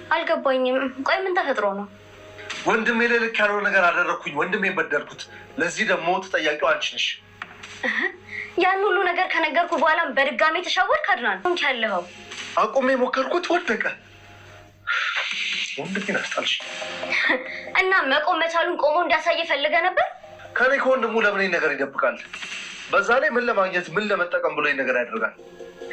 አልገባኝም። ቆይ ምን ተፈጥሮ ነው? ወንድሜ ልክ ያለው ነገር አደረኩኝ። ወንድሜ በደልኩት። ለዚህ ደግሞ ተጠያቂው አንቺ ነሽ። ያን ሁሉ ነገር ከነገርኩ በኋላ በድጋሚ ተሻወርክ አድናን። እንት ያለኸው አቁሜ ሞከርኩት፣ ወደቀ። ወንድሜን አስጣልሽ እና መቆም መቻሉን ቆሞ እንዲያሳይ ፈልገ ነበር። ከኔ ከወንድሙ ለምን ነገር ይደብቃል? በዛ ላይ ምን ለማግኘት ምን ለመጠቀም ብሎ ነገር ያደርጋል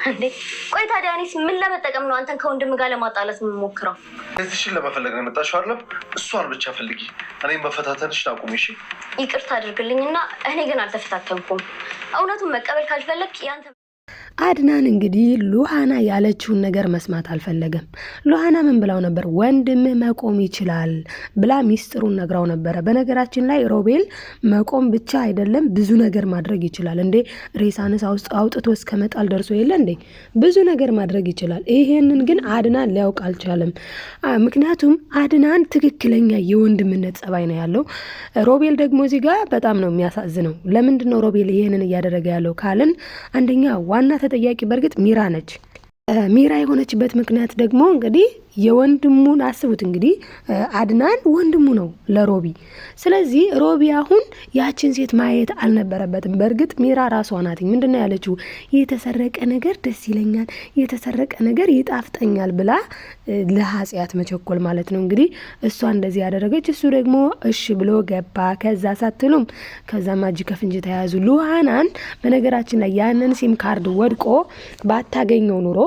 እንዴ? ቆይ ታዲያ እኔስ ምን ለመጠቀም ነው አንተን ከወንድም ጋር ለማጣላት የምሞክረው? እዚህሽን ለመፈለግ ነው የመጣሽው አይደለም? እሷን ብቻ ፈልጊ። እኔም መፈታተንሽ አቁሚ። እሺ ይቅርታ አድርግልኝና እኔ ግን አልተፈታተንኩም። እውነቱን መቀበል ካልፈለግ ያንተ አድናን እንግዲህ ሉሃና ያለችውን ነገር መስማት አልፈለገም። ሉሃና ምን ብላው ነበር? ወንድምህ መቆም ይችላል ብላ ሚስጥሩን ነግራው ነበረ። በነገራችን ላይ ሮቤል መቆም ብቻ አይደለም ብዙ ነገር ማድረግ ይችላል። እንዴ ሬሳንስ አውጥቶ እስከ መጣል ደርሶ የለ እንዴ? ብዙ ነገር ማድረግ ይችላል። ይሄንን ግን አድናን ሊያውቅ አልቻለም። ምክንያቱም አድናን ትክክለኛ የወንድምነት ጸባይ ነው ያለው። ሮቤል ደግሞ እዚህ ጋር በጣም ነው የሚያሳዝነው። ለምንድን ነው ሮቤል ይሄንን እያደረገ ያለው ካልን አንደኛ ዋና ተጠያቂ በርግጥ ሚራ ነች። ሚራ የሆነችበት ምክንያት ደግሞ እንግዲህ የወንድሙን አስቡት እንግዲህ አድናን ወንድሙ ነው ለሮቢ። ስለዚህ ሮቢ አሁን ያችን ሴት ማየት አልነበረበትም። በእርግጥ ሚራ ራሷ ናት ምንድነው ያለችው? የተሰረቀ ነገር ደስ ይለኛል፣ የተሰረቀ ነገር ይጣፍጠኛል ብላ ለኃጢአት መቸኮል ማለት ነው እንግዲህ እሷ እንደዚህ ያደረገች። እሱ ደግሞ እሺ ብሎ ገባ። ከዛ ሳትሉም ከዛ ማጅ ከፍንጅ ተያዙ። ሉሃናን በነገራችን ላይ ያንን ሲም ካርድ ወድቆ ባታገኘው ኑሮ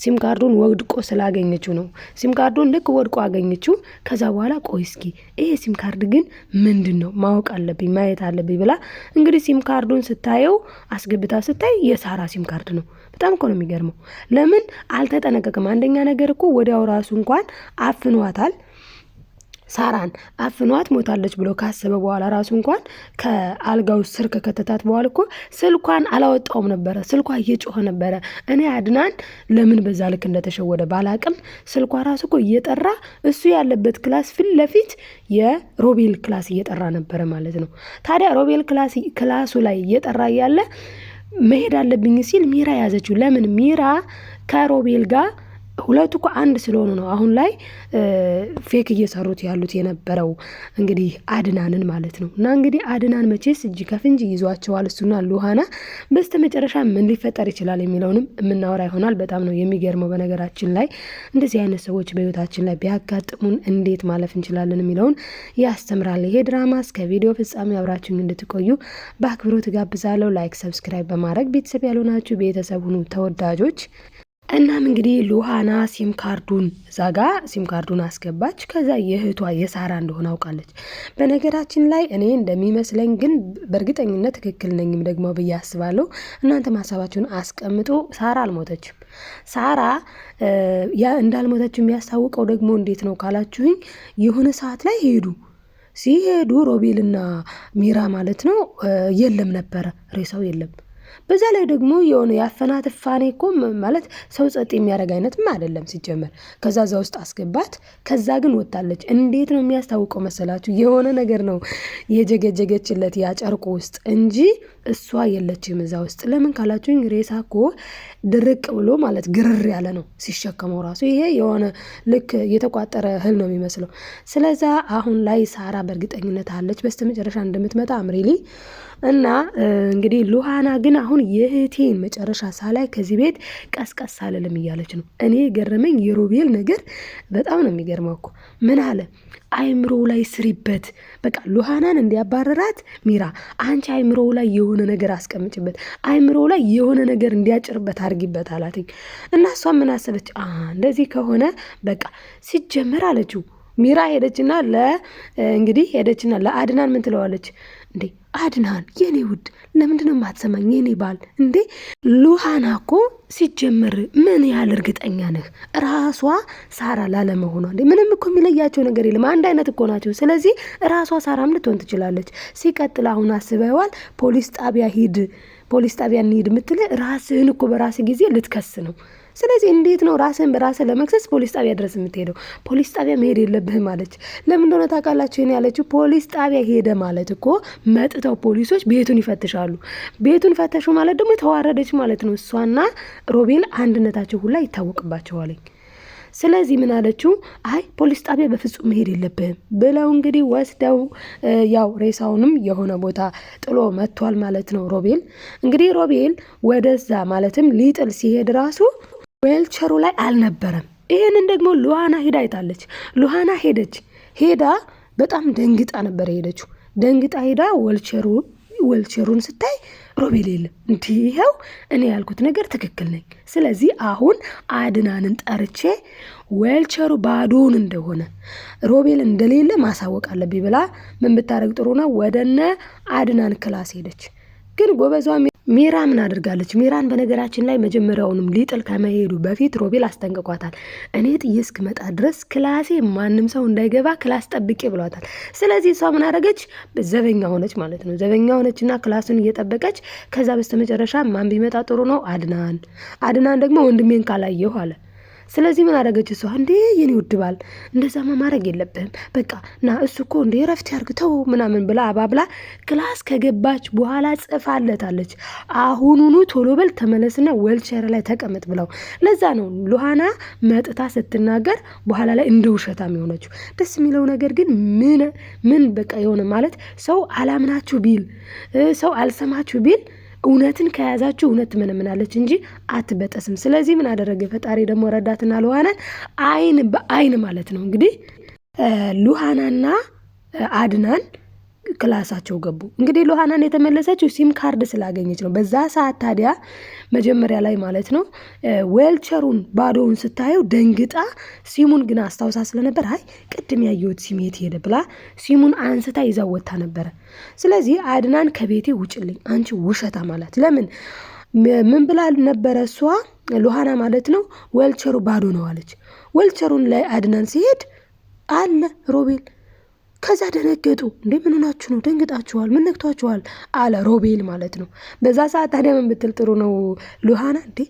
ሲም ካርዱን ወድቆ ስላገኘችው ነው። ሲም ካርዱን ልክ ወድቆ አገኘችው። ከዛ በኋላ ቆይ እስኪ ይሄ ሲም ካርድ ግን ምንድነው ማወቅ አለብኝ ማየት አለብኝ ብላ እንግዲህ ሲም ካርዱን ስታየው አስገብታ ስታይ የሳራ ሲም ካርድ ነው። በጣም እኮ ነው የሚገርመው። ለምን አልተጠነቀቀም? አንደኛ ነገር እኮ ወዲያው ራሱ እንኳን አፍኗታል። ሳራን አፍኗት ሞታለች ብሎ ካሰበ በኋላ ራሱ እንኳን ከአልጋው ስር ከከተታት በኋላ እኮ ስልኳን አላወጣውም ነበረ። ስልኳ እየጮኸ ነበረ። እኔ አድናን ለምን በዛ ልክ እንደተሸወደ ባላቅም ስልኳ ራሱ እኮ እየጠራ እሱ ያለበት ክላስ ፊት ለፊት የሮቤል ክላስ እየጠራ ነበረ ማለት ነው። ታዲያ ሮቤል ክላሱ ላይ እየጠራ ያለ መሄድ አለብኝ ሲል ሚራ ያዘችው። ለምን ሚራ ከሮቤል ጋር ሁለቱ እኮ አንድ ስለሆኑ ነው አሁን ላይ ፌክ እየሰሩት ያሉት የነበረው እንግዲህ አድናንን ማለት ነው። እና እንግዲህ አድናን መቼስ እጅ ከፍንጅ ይዟቸዋል እሱና ሉሃና። በስተመጨረሻ ምን ሊፈጠር ይችላል የሚለውንም የምናወራ ይሆናል። በጣም ነው የሚገርመው። በነገራችን ላይ እንደዚህ አይነት ሰዎች በህይወታችን ላይ ቢያጋጥሙን እንዴት ማለፍ እንችላለን የሚለውን ያስተምራል ይሄ ድራማ። እስከ ቪዲዮ ፍጻሜ አብራችሁኝ እንድትቆዩ በአክብሮት ጋብዛለሁ። ላይክ፣ ሰብስክራይብ በማድረግ ቤተሰብ ያልሆናችሁ ቤተሰብ ሁኑ ተወዳጆች። እናም እንግዲህ ሉሃና ሲም ካርዱን ዛጋ ሲም ካርዱን አስገባች። ከዛ የእህቷ የሳራ እንደሆነ አውቃለች። በነገራችን ላይ እኔ እንደሚመስለኝ ግን በእርግጠኝነት ትክክል ነኝም ደግሞ ብዬ አስባለሁ። እናንተ ሀሳባችሁን አስቀምጡ። ሳራ አልሞተችም። ሳራ እንዳልሞተችው የሚያስታውቀው ደግሞ እንዴት ነው ካላችሁኝ የሆነ ሰዓት ላይ ሲሄዱ ሮቤልና ሚራ ማለት ነው የለም ነበረ፣ ሬሳው የለም። በዛ ላይ ደግሞ የሆነ ያፈናት ፋኔ እኮ ማለት ሰው ጸጥ የሚያደርግ አይነትም አይደለም ሲጀመር። ከዛ ውስጥ አስገባት። ከዛ ግን ወጣለች። እንዴት ነው የሚያስታውቀው መሰላችሁ? የሆነ ነገር ነው የጀገጀገችለት ያ ጨርቁ ውስጥ እንጂ እሷ የለችም እዛ ውስጥ። ለምን ካላችሁኝ ሬሳ እኮ ድርቅ ብሎ ማለት ግርር ያለ ነው ሲሸከመው ራሱ። ይሄ የሆነ ልክ የተቋጠረ እህል ነው የሚመስለው። ስለዛ አሁን ላይ ሳራ በእርግጠኝነት አለች በስተመጨረሻ እንደምትመጣ አምሪሊ እና እንግዲህ ሉሃና ግን አሁን የእህቴን መጨረሻ ሳላይ ከዚህ ቤት ቀስቀስ አልልም እያለች ነው። እኔ ገረመኝ የሮቤል ነገር በጣም ነው የሚገርመው እኮ። ምን አለ አይምሮ ላይ ስሪበት፣ በቃ ሉሃናን እንዲያባረራት ሚራ አንቺ አይምሮ ላይ የሆነ ነገር አስቀምጭበት፣ አይምሮ ላይ የሆነ ነገር እንዲያጭርበት አድርጊበት አላትኝ። እና እሷ ምን አሰበች? እንደዚህ ከሆነ በቃ ሲጀመር አለችው ሚራ ሄደችና ሄደችና ለአድናን ምን ትለዋለች? እንዴ አድናን የኔ ውድ ለምንድነው የማትሰማኝ የኔ ባል? እንዴ ሉሃና እኮ ሲጀመር ምን ያህል እርግጠኛ ነህ ራሷ ሳራ ላለመሆኗ? እንዴ ምንም እኮ የሚለያቸው ነገር የለም፣ አንድ አይነት እኮ ናቸው። ስለዚህ ራሷ ሳራም ልትሆን ትችላለች። ሲቀጥል አሁን አስበዋል ፖሊስ ጣቢያ እንሂድ የምትል ራስህን እኮ በራስህ ጊዜ ልትከስ ነው። ስለዚህ እንዴት ነው ራስህን በራስህ ለመክሰስ ፖሊስ ጣቢያ ድረስ የምትሄደው? ፖሊስ ጣቢያ መሄድ የለብህም አለች። ለምን እንደሆነ ታውቃላችሁ? ይሄን ያለችው ፖሊስ ጣቢያ ሄደ ማለት እኮ መጥተው ፖሊሶች ቤቱን ይፈትሻሉ። ቤቱን ፈተሹ ማለት ደግሞ ተዋረደች ማለት ነው። እሷና ሮቤል አንድነታቸው ሁላ ይታወቅባቸዋል። ስለዚህ ምን አለችው? አይ ፖሊስ ጣቢያ በፍጹም መሄድ የለብህም ብለው እንግዲህ ወስደው ያው ሬሳውንም የሆነ ቦታ ጥሎ መጥቷል ማለት ነው ሮቤል። እንግዲህ ሮቤል ወደዛ ማለትም ሊጥል ሲሄድ ራሱ ዌልቸሩ ላይ አልነበረም። ይህንን ደግሞ ሉሃና ሄዳ አይታለች። ሉሃና ሄዳ በጣም ደንግጣ ነበር የሄደችው። ደንግጣ ሄዳ ዌልቸሩን ስታይ ሮቤል የለም። እንዲህ ይኸው እኔ ያልኩት ነገር ትክክል ነኝ። ስለዚህ አሁን አድናንን ጠርቼ ዌልቸሩ ባዶውን እንደሆነ ሮቤል እንደሌለ ማሳወቅ አለብኝ ብላ ምን ብታደርግ ጥሩ ነው? ወደነ አድናን ክላስ ሄደች። ግን ጎበዟ ሚራ ምን አድርጋለች? ሚራን በነገራችን ላይ መጀመሪያውንም ሊጥል ከመሄዱ በፊት ሮቤል አስጠንቅቋታል። እኔ ጥዬ እስክመጣ ድረስ ክላሴ ማንም ሰው እንዳይገባ ክላስ ጠብቄ ብሏታል። ስለዚህ እሷ ምን አደረገች? ዘበኛ ሆነች ማለት ነው። ዘበኛ ሆነችና ክላሱን እየጠበቀች ከዛ በስተመጨረሻ ማን ቢመጣ ጥሩ ነው? አድናን ደግሞ ወንድሜን ካላየሁ አለ። ስለዚህ ምን አደረገች እሷ? እንዴ የኔ ውድ ባል እንደዛማ ማድረግ የለብህም በቃ ና እሱ እኮ እንዴ ረፍት ያርግተው ምናምን ብላ አባብላ ክላስ ከገባች በኋላ ጽፋለታለች። አሁኑኑ ቶሎ በል ተመለስና ዌልቸር ላይ ተቀመጥ ብለው። ለዛ ነው ሉሃና መጥታ ስትናገር በኋላ ላይ እንደ ውሸታም የሆነችው። ደስ የሚለው ነገር ግን ምን በቃ የሆነ ማለት ሰው አላምናችሁ ቢል ሰው አልሰማችሁ ቢል እውነትን ከያዛችሁ እውነት ትመነምናለች እንጂ አትበጠስም። ስለዚህ ምን አደረገ ፈጣሪ ደግሞ ረዳትና ሉሃናን አይን በአይን ማለት ነው እንግዲህ ሉሃናና አድናን ክላሳቸው ገቡ። እንግዲህ ሉሃናን የተመለሰችው ሲም ካርድ ስላገኘች ነው። በዛ ሰዓት ታዲያ መጀመሪያ ላይ ማለት ነው ዌልቸሩን ባዶውን ስታየው ደንግጣ ሲሙን ግን አስታውሳ ስለነበር አይ ቅድም ያየሁት ሲም የት ሄደ ብላ ሲሙን አንስታ ይዛው ወጣ ነበረ። ስለዚህ አድናን ከቤቴ ውጭልኝ አንቺ ውሸታ ማለት ለምን ምን ብላ ነበረ እሷ ሉሃና ማለት ነው ዌልቸሩ ባዶ ነው አለች። ዌልቸሩን ላይ አድናን ሲሄድ አለ ሮቤል። ከዛ ደነገጡ። እንዴ ምን ሆናችሁ ነው? ደንግጣችኋል? ምን ነክቷችኋል? አለ ሮቤል ማለት ነው። በዛ ሰዓት ታዲያ ምን ብትል ጥሩ ነው ሉሃና? እንዴ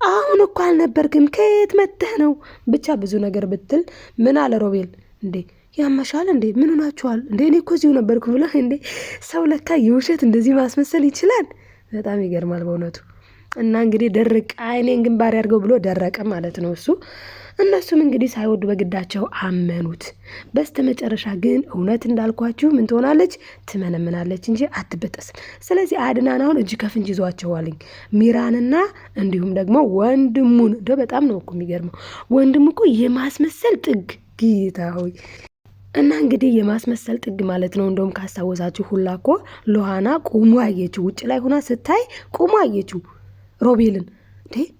አሁን እኮ አልነበርክም ከየት መተህ ነው? ብቻ ብዙ ነገር ብትል ምን አለ ሮቤል? እንዴ ያመሻል እንዴ ምን ሆናችኋል? እንዴ እኔ እኮ እዚሁ ነበርኩ ብላ። እንዴ ሰው ለካ የውሸት እንደዚህ ማስመሰል ይችላል። በጣም ይገርማል በእውነቱ። እና እንግዲህ ደረቅ አይኔን ግንባር ያድርገው ብሎ ደረቀ ማለት ነው እሱ። እነሱም እንግዲህ ሳይወዱ በግዳቸው አመኑት። በስተመጨረሻ ግን እውነት እንዳልኳችሁ ምን ትሆናለች? ትመነምናለች እንጂ አትበጠስም። ስለዚህ አድናን አሁን እጅ ከፍንጅ ይዟቸዋልኝ ሚራንና እንዲሁም ደግሞ ወንድሙን። በጣም ነው እኮ የሚገርመው። ወንድሙ እኮ የማስመሰል ጥግ ጌታ ሆይ። እና እንግዲህ የማስመሰል ጥግ ማለት ነው። እንደውም ካስታወሳችሁ ሁላ እኮ ሉሃና ቁሙ አየችው። ውጭ ላይ ሆና ስታይ ቁሙ አየችው ሮቤልን።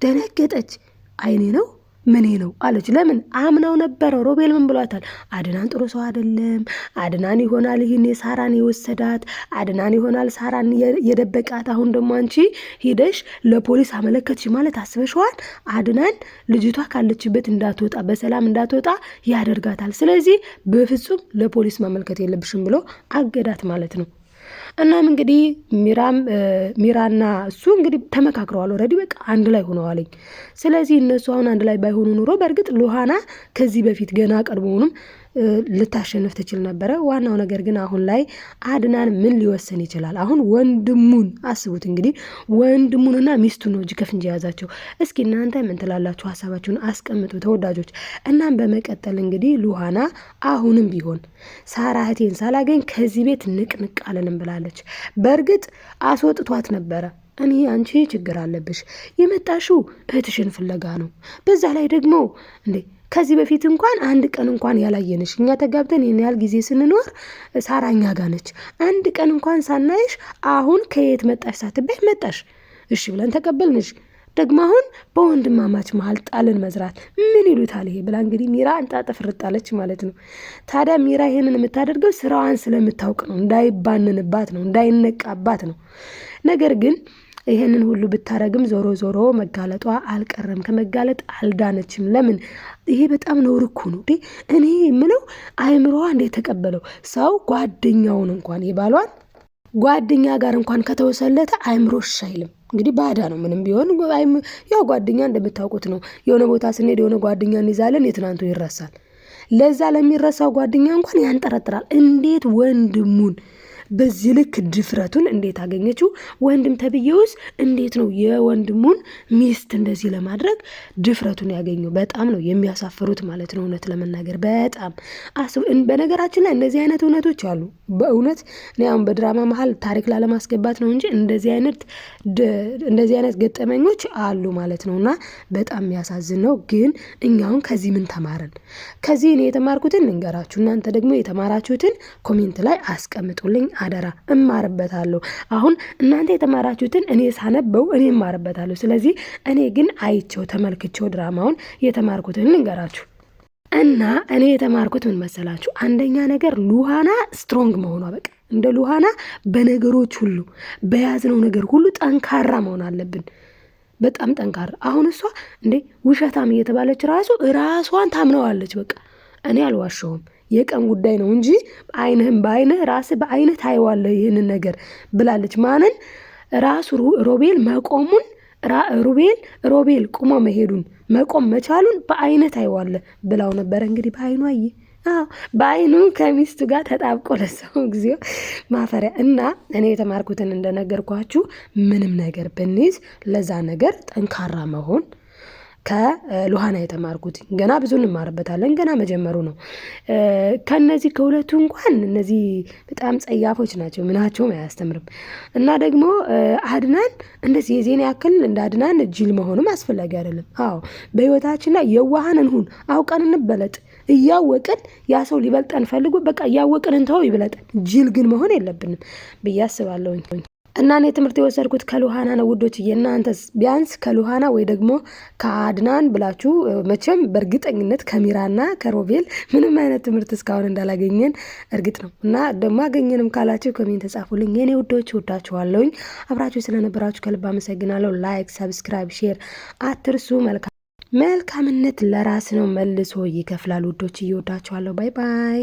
ደነገጠች። አይኔ ነው ምኔ ነው አለች። ለምን አምናው ነበረ። ሮቤል ምን ብሏታል? አድናን ጥሩ ሰው አይደለም፣ አድናን ይሆናል ይህን ሳራን የወሰዳት፣ አድናን ይሆናል ሳራን የደበቃት። አሁን ደግሞ አንቺ ሂደሽ ለፖሊስ አመለከትሽ ማለት አስበሽዋል? አድናን ልጅቷ ካለችበት እንዳትወጣ በሰላም እንዳትወጣ ያደርጋታል። ስለዚህ በፍጹም ለፖሊስ ማመልከት የለብሽም ብሎ አገዳት ማለት ነው። እናም እንግዲህ ሚራና እሱ እንግዲህ ተመካክረዋል። ኦልሬዲ በቃ አንድ ላይ ሆነዋልኝ። ስለዚህ እነሱ አሁን አንድ ላይ ባይሆኑ ኑሮ በእርግጥ ሉሃና ከዚህ በፊት ገና ቀድሞውንም ልታሸንፍ ትችል ነበረ። ዋናው ነገር ግን አሁን ላይ አድናን ምን ሊወሰን ይችላል? አሁን ወንድሙን አስቡት እንግዲህ ወንድሙንና ሚስቱን ነው እጅ ከፍንጅ የያዛቸው። እስኪ እናንተ ምን ትላላችሁ? ሀሳባችሁን አስቀምጡ ተወዳጆች። እናም በመቀጠል እንግዲህ ሉሃና አሁንም ቢሆን ሳራ እህቴን ሳላገኝ ከዚህ ቤት ንቅንቅ አለንም ብላለች። በእርግጥ አስወጥቷት ነበረ። እኔ አንቺ ችግር አለብሽ፣ የመጣሽው እህትሽን ፍለጋ ነው። በዛ ላይ ደግሞ እንዴ ከዚህ በፊት እንኳን አንድ ቀን እንኳን ያላየንሽ፣ እኛ ተጋብተን ይህን ያህል ጊዜ ስንኖር ሳራ እኛ ጋር ነች። አንድ ቀን እንኳን ሳናይሽ አሁን ከየት መጣሽ ሳትበይ መጣሽ። እሺ ብለን ተቀበልንሽ። ደግሞ አሁን በወንድማማች መሀል ጣልን መዝራት ምን ይሉታል ይሄ ብላ እንግዲህ ሚራ እንጣጥፍ ርጣለች ማለት ነው። ታዲያ ሚራ ይሄንን የምታደርገው ስራዋን ስለምታውቅ ነው፣ እንዳይባንንባት ነው፣ እንዳይነቃባት ነው። ነገር ግን ይሄንን ሁሉ ብታረግም ዞሮ ዞሮ መጋለጧ አልቀረም። ከመጋለጥ አልዳነችም። ለምን? ይሄ በጣም ነውር እኮ ነው። እኔ የምለው አይምሮዋ እንዴት ተቀበለው? ሰው ጓደኛውን እንኳን የባሏን ጓደኛ ጋር እንኳን ከተወሰለተ አይምሮሽ አይልም። እንግዲህ ባዳ ነው ምንም ቢሆን። ያው ጓደኛ እንደምታውቁት ነው። የሆነ ቦታ ስንሄድ የሆነ ጓደኛ እንይዛለን፣ የትናንቱ ይረሳል። ለዛ ለሚረሳው ጓደኛ እንኳን ያንጠረጥራል። እንዴት ወንድሙን በዚህ ልክ ድፍረቱን እንዴት አገኘችው? ወንድም ተብዬውስ እንዴት ነው የወንድሙን ሚስት እንደዚህ ለማድረግ ድፍረቱን ያገኘው? በጣም ነው የሚያሳፍሩት ማለት ነው። እውነት ለመናገር በጣም በነገራችን ላይ እንደዚህ አይነት እውነቶች አሉ። በእውነት እኔ አሁን በድራማ መሀል ታሪክ ላለማስገባት ነው እንጂ እንደዚህ አይነት ገጠመኞች አሉ ማለት ነው። እና በጣም የሚያሳዝን ነው። ግን እኛውን ከዚህ ምን ተማርን? ከዚህ እኔ የተማርኩትን ልንገራችሁ፣ እናንተ ደግሞ የተማራችሁትን ኮሜንት ላይ አስቀምጡልኝ አደራ። እማርበታለሁ። አሁን እናንተ የተማራችሁትን እኔ ሳነበው እኔ እማርበታለሁ። ስለዚህ እኔ ግን አይቼው ተመልክቼው ድራማውን የተማርኩትን ልንገራችሁ። እና እኔ የተማርኩት ምን መሰላችሁ? አንደኛ ነገር ሉሃና ስትሮንግ መሆኗ፣ በቃ እንደ ሉሃና በነገሮች ሁሉ በያዝነው ነገር ሁሉ ጠንካራ መሆን አለብን። በጣም ጠንካራ። አሁን እሷ እንዴ ውሸታም እየተባለች ራሷን ታምነዋለች። በቃ እኔ አልዋሸውም የቀን ጉዳይ ነው እንጂ አይንህም በአይንህ ራስህ በአይንህ ታይዋለህ ይህንን ነገር ብላለች። ማንን? ራሱ ሮቤል መቆሙን ሮቤል ቁሞ መሄዱን መቆም መቻሉን በአይነት አይዋለ ብላው ነበረ። እንግዲህ በአይኑ አየ። በአይኑ ከሚስቱ ጋር ተጣብቆ ለሰው ጊዜው ማፈሪያ። እና እኔ የተማርኩትን እንደነገርኳችሁ ምንም ነገር ብንይዝ ለዛ ነገር ጠንካራ መሆን ከሉሃና የተማርኩት። ገና ብዙ እንማርበታለን። ገና መጀመሩ ነው። ከነዚህ ከሁለቱ እንኳን እነዚህ በጣም ጸያፎች ናቸው። ምናቸውም አያስተምርም። እና ደግሞ አድናን እንደዚህ የዜና ያክል እንደ አድናን ጅል መሆንም አስፈላጊ አይደለም። አዎ በህይወታችን ላይ የዋሃን እንሁን። አውቀን እንበለጥ። እያወቅን ያ ሰው ሊበልጠን ፈልጎ በቃ እያወቅን እንተው ይብለጠን። ጅል ግን መሆን የለብንም ብዬ አስባለሁኝ። እና እኔ ትምህርት የወሰድኩት ከሉሃና ነው ውዶች። እናንተስ ቢያንስ ከሉሃና ወይ ደግሞ ከአድናን ብላችሁ መቼም በእርግጠኝነት ከሚራና ከሮቤል ምንም አይነት ትምህርት እስካሁን እንዳላገኘን እርግጥ ነው። እና ደግሞ አገኘንም ካላችሁ ኮሜንት ጻፉልኝ የኔ ውዶች። ወዳችኋለሁኝ። አብራችሁ ስለነበራችሁ ከልብ አመሰግናለሁ። ላይክ፣ ሰብስክራይብ፣ ሼር አትርሱ። መልካምነት ለራስ ነው መልሶ ይከፍላል ውዶች። እየወዳችኋለሁ። ባይ ባይ።